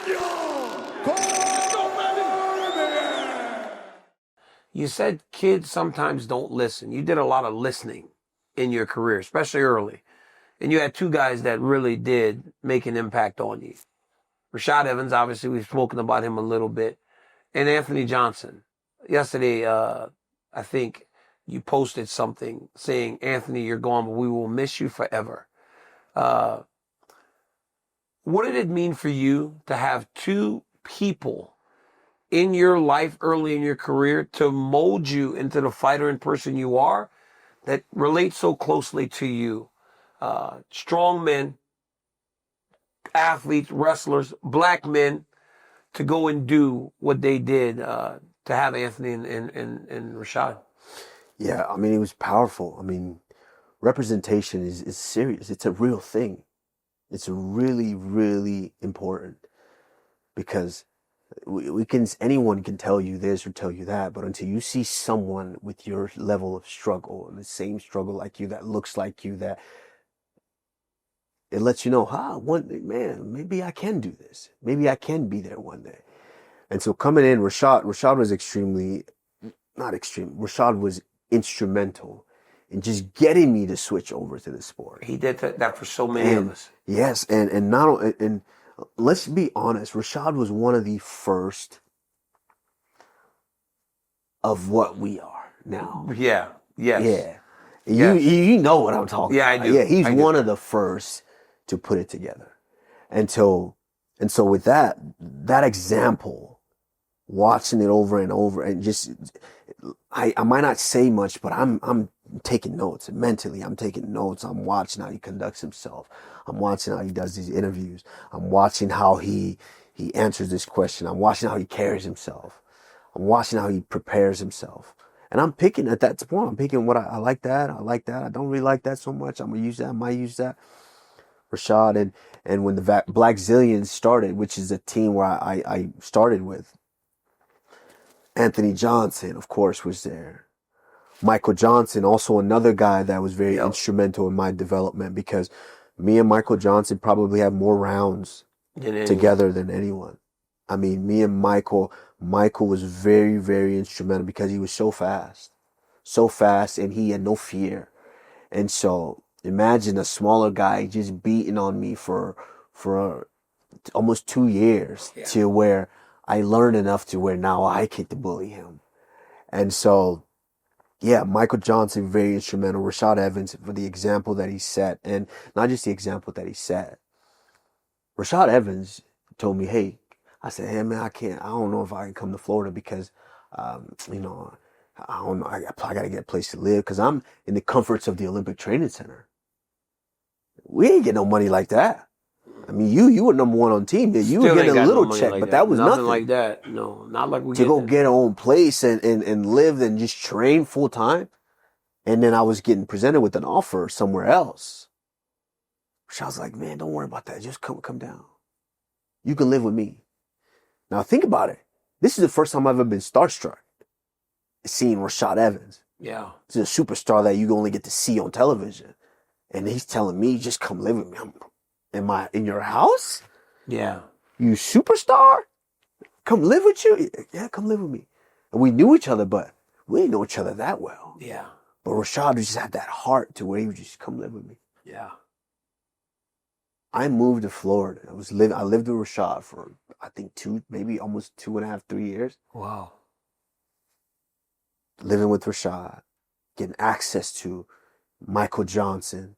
Daniel Cormier. You said kids sometimes don't listen. You did a lot of listening in your career, especially early. And you had two guys that really did make an impact on you. Rashad Evans, obviously, we've spoken about him a little bit. And Anthony Johnson. Yesterday, I think you posted something saying, Anthony, you're gone, but we will miss you forever. What did it mean for you to have two people in your life early in your career to mold you into the fighter and person you are that relate so closely to you? Strong men, athletes, wrestlers, black men, to go and do what they did, to have Anthony and Rashad. Yeah, I mean, it was powerful. I mean, representation is serious. It's a real thing. It's really, really important because anyone can tell you this or tell you that, but until you see someone with your level of struggle and the same struggle like you, that looks like you, that it lets you know, man, maybe I can do this. Maybe I can be there one day. And so coming in, Rashad was Rashad was instrumental in just getting me to switch over to the sport. He did that for so many of us. Yes, and let's be honest, Rashad was one of the first of what we are now. Yeah. Yes. Yeah. You know what I'm talking about. Yeah, I do. Yeah, he's one of the first to put it together. And so with that example, watching it over and over, and just I might not say much, but I'm taking notes. Mentally, I'm taking notes. I'm watching how he conducts himself. I'm watching how he does these interviews. I'm watching how he answers this question. I'm watching how he carries himself. I'm watching how he prepares himself. And I'm picking at that point. I'm picking what I like that. I like that. I don't really like that so much. I'm going to use that. I might use that. Rashad, and when the Black Zillions started, which is a team where I started with, Anthony Johnson, of course, was there. Michael Johnson, also another guy that was very instrumental in my development, because me and Michael Johnson probably have more rounds together than anyone. I mean, me and Michael was very, very instrumental because he was so fast, and he had no fear. And so imagine a smaller guy just beating on me for almost 2 years to where I learned enough to where now I get to bully him. And so, yeah, Michael Johnson, very instrumental. Rashad Evans, for the example that he set, and not just the example that he set. Rashad Evans told me, hey, I said, hey, man, I don't know if I can come to Florida because, I don't know, I got to get a place to live because I'm in the comforts of the Olympic Training Center. We ain't get no money like that. I mean, you were number one on team. You were getting a little check, but that was nothing like that. No, not like we to go get our own place and live and just train full time. And then I was getting presented with an offer somewhere else. So I was like, man, don't worry about that. Just come down. You can live with me. Now think about it. This is the first time I've ever been starstruck seeing Rashad Evans. Yeah. He's a superstar that you only get to see on television. And he's telling me, just come live with me. Am I in your house? Yeah. You superstar? Come live with you? Yeah, come live with me. And we knew each other, but we didn't know each other that well. Yeah. But Rashad just had that heart to where he would just come live with me. Yeah. I moved to Florida. I lived with Rashad for, I think, maybe almost 2.5, 3 years. Wow. Living with Rashad, getting access to Michael Johnson,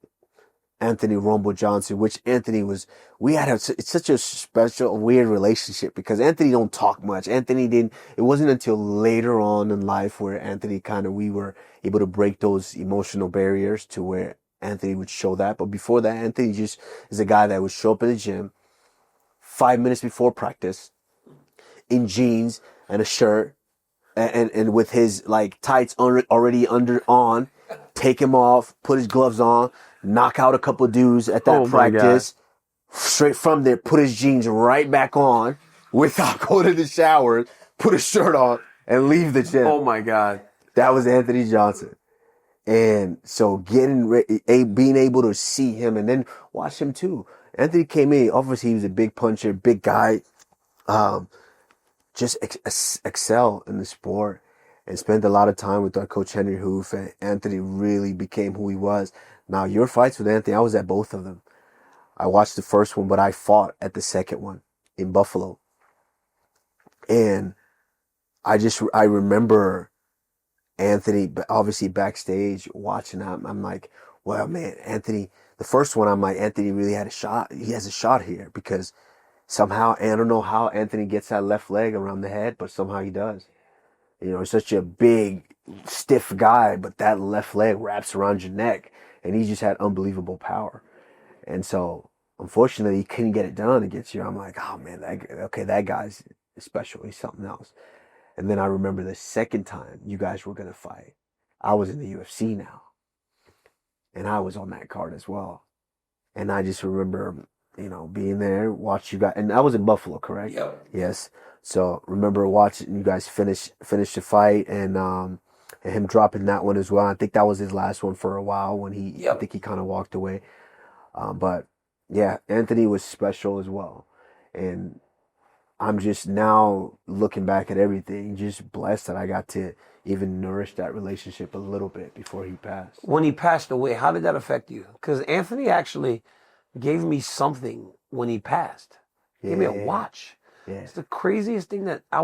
Anthony Rumble Johnson, which Anthony was, it's such a special, weird relationship because Anthony don't talk much. It wasn't until later on in life where Anthony we were able to break those emotional barriers to where Anthony would show that. But before that, Anthony just is a guy that would show up in the gym 5 minutes before practice in jeans and a shirt and with his tights already on, take him off, put his gloves on, knock out a couple dudes at that practice, straight from there, put his jeans right back on without going to the shower, put his shirt on, and leave the gym. Oh my God. That was Anthony Johnson. And so being able to see him and then watch him too. Anthony came in, obviously he was a big puncher, big guy, um, just excel in the sport and spend a lot of time with our coach Henry Hoof, and Anthony really became who he was. Now, your fights with Anthony, I was at both of them. I watched the first one, but I fought at the second one in Buffalo. And I remember Anthony, obviously backstage watching him. I'm like, well, man, Anthony, the first one, I'm like, Anthony really had a shot. He has a shot here because somehow, I don't know how Anthony gets that left leg around the head, but somehow he does. You know, he's such a big, stiff guy, but that left leg wraps around your neck, and he just had unbelievable power. And so, unfortunately, he couldn't get it done against you. I'm like, oh man, that guy's special. He's something else. And then I remember the second time you guys were gonna fight, I was in the UFC now, and I was on that card as well. And I just remember, being there, watch you guys, and I was in Buffalo, correct? Yep. Yes. So remember watching you guys finish the fight, and him dropping that one as well. I think that was his last one for a while when I think he kind of walked away. But yeah, Anthony was special as well, and I'm just now looking back at everything, just blessed that I got to even nourish that relationship a little bit before he passed. When he passed away, how did that affect you? Because Anthony actually gave me something when he passed. He gave me a watch. Yeah. It's the craziest thing that I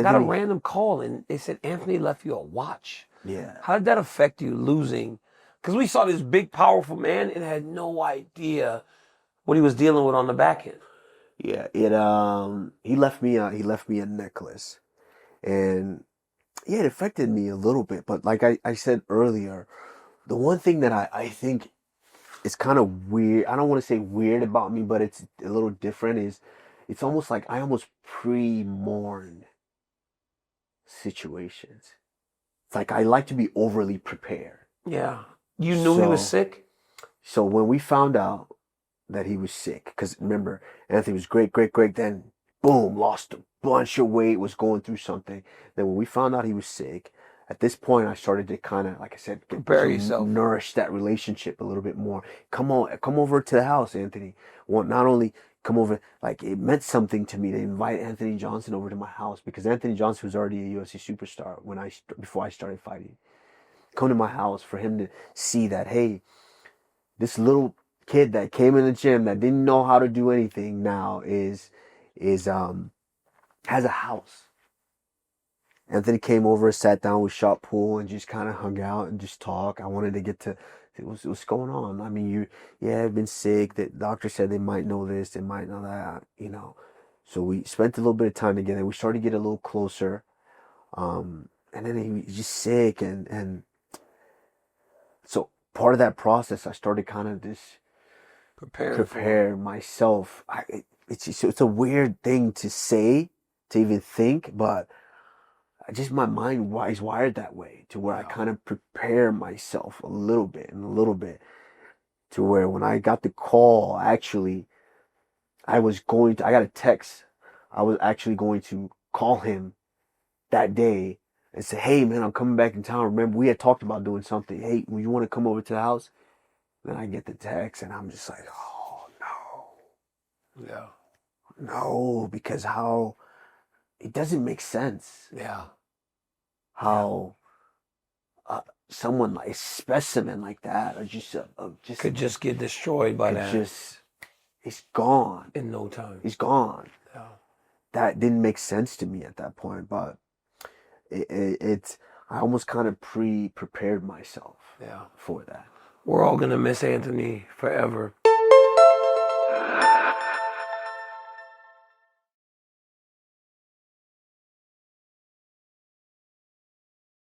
got a random call and they said, Anthony left you a watch. Yeah. How did that affect you losing? Because we saw this big, powerful man and had no idea what he was dealing with on the back end. Yeah, he left me a necklace, and yeah, it affected me a little bit. But like I said earlier, the one thing that I think is kind of weird, I don't want to say weird about me, but it's a little different, is it's almost like I almost pre-mourn situations. It's like I like to be overly prepared. Yeah. You knew he was sick? So when we found out that he was sick, because remember, Anthony was great, then boom, lost a bunch of weight, was going through something. Then when we found out he was sick, at this point I started to kind of, like I said, prepare yourself, nourish that relationship a little bit more. Come over to the house, Anthony. Well, not only come over, like it meant something to me to invite Anthony Johnson over to my house, because Anthony Johnson was already a UFC superstar before I started fighting. Come to my house for him to see that, hey, this little kid that came in the gym that didn't know how to do anything now has a house. Anthony came over, sat down, we shot pool and just kind of hung out and just talk. I wanted to get to what's going on. I mean, I've been sick. The doctor said they might know this, they might know that, So we spent a little bit of time together. We started to get a little closer. And then he was just sick, and so part of that process, I started kind of just prepare myself. It's a weird thing to say, to even think, but my mind is wired that way, to where I kind of prepare myself a little bit to where when I got the call, actually, I got a text. I was actually going to call him that day and say, hey man, I'm coming back in town. Remember, we had talked about doing something. Hey, you want to come over to the house? Then I get the text and I'm just like, oh no. Yeah. No, because it doesn't make sense. Yeah. How someone like a specimen like that, or just could just get destroyed by that. He's gone in no time. He's gone. Yeah. That didn't make sense to me at that point, but I almost kind of prepared myself. Yeah. For that. We're all gonna miss Anthony forever.